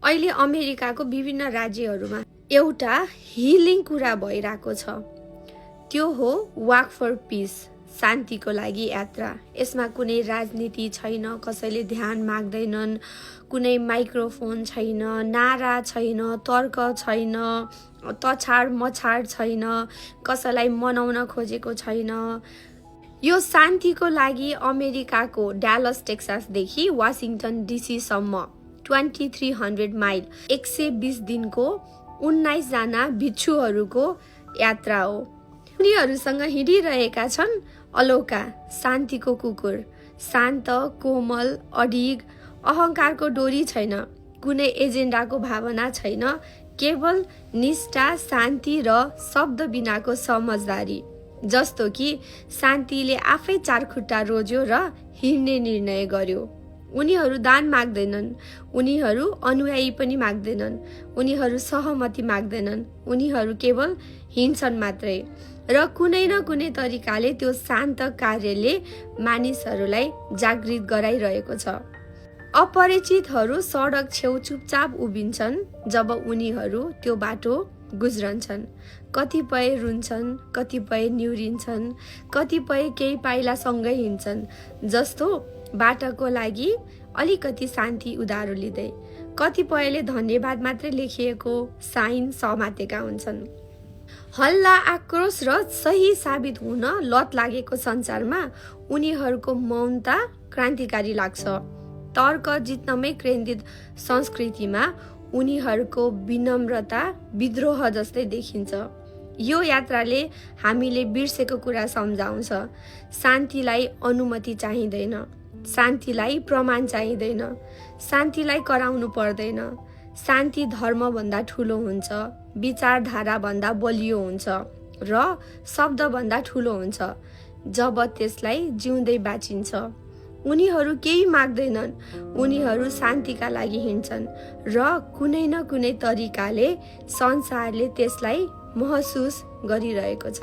अहिले अमेरिकाको विभिन्न राज्यहरूमा एउटा हिलिङ कुरा भइरहेको छ। त्यो हो वाक फर पीस, शान्तिको लागि यात्रा। यसमा कुनै राजनीति छैन, कसैले ध्यान माग्दैनन्, कुनै माइक्रोफोन छैन, नारा छैन, तर्क छैन, तछाड मछाड छैन, कसैलाई मनाउन खोजेको छैन। यो शान्तिको लागि अमेरिकाको डालस टेक्सासदेखि वासिङटन डीसीसम्म 2300 माइल 120 दिनको 19 जना भिक्षुहरूको यात्रा हो। उनीहरूसँग हिँडिरहेका छन् अलोका, शान्तिको कुकुर। शान्त, कोमल, अडिग, अहङ्कारको डोरी छैन, कुनै एजेन्डाको भावना छैन, केवल निष्ठा, शान्ति र शब्द बिनाको समझदारी। जस्तो कि शान्तिले आफै चारखुट्टा रोज्यो र हिँड्ने निर्णय गर्यो। उनीहरू दान माग्दैनन्, उनीहरू अनुयायी पनि माग्दैनन्, उनीहरू सहमति माग्दैनन्, उनीहरू केवल हिँड्छन् मात्रै। र कुनै न कुनै तरिकाले त्यो शान्त कार्यले मानिसहरूलाई जागृत गराइरहेको छ। अपरिचितहरू सडक छेउ चुपचाप उभिन्छन् जब उनीहरू त्यो बाटो गुज्रन्छन्। कतिपय रुन्छन्, कतिपय निहुरिन्छन्, कतिपय केही पाइलासँगै हिँड्छन्, जस्तो बाटाको लागि अलिकति शान्ति उधारो लिँदै। कतिपयले धन्यवाद मात्रै लेखिएको साइन समातेका हुन्छन्। हल्ला, आक्रोश र सही साबित हुन लत लागेको संसारमा उनीहरूको मौनता क्रान्तिकारी लाग्छ। तर्क जित्नमै केन्द्रित संस्कृतिमा उनीहरूको विनम्रता विद्रोह जस्तै देखिन्छ। यो यात्राले हामीले बिर्सेको कुरा सम्झाउँछ। शान्तिलाई अनुमति चाहिँदैन, शान्तिलाई प्रमाण चाहिँदैन, शान्तिलाई कराउनु पर्दैन। शान्ति धर्मभन्दा ठुलो हुन्छ, विचारधाराभन्दा बलियो हुन्छ र शब्दभन्दा ठुलो हुन्छ जब त्यसलाई जिउँदै बाँचिन्छ। उनीहरू केही माग्दैनन्, उनीहरू शान्तिका लागि हिँड्छन् र कुनै न कुनै तरिकाले संसारले त्यसलाई महसुस गरिरहेको छ।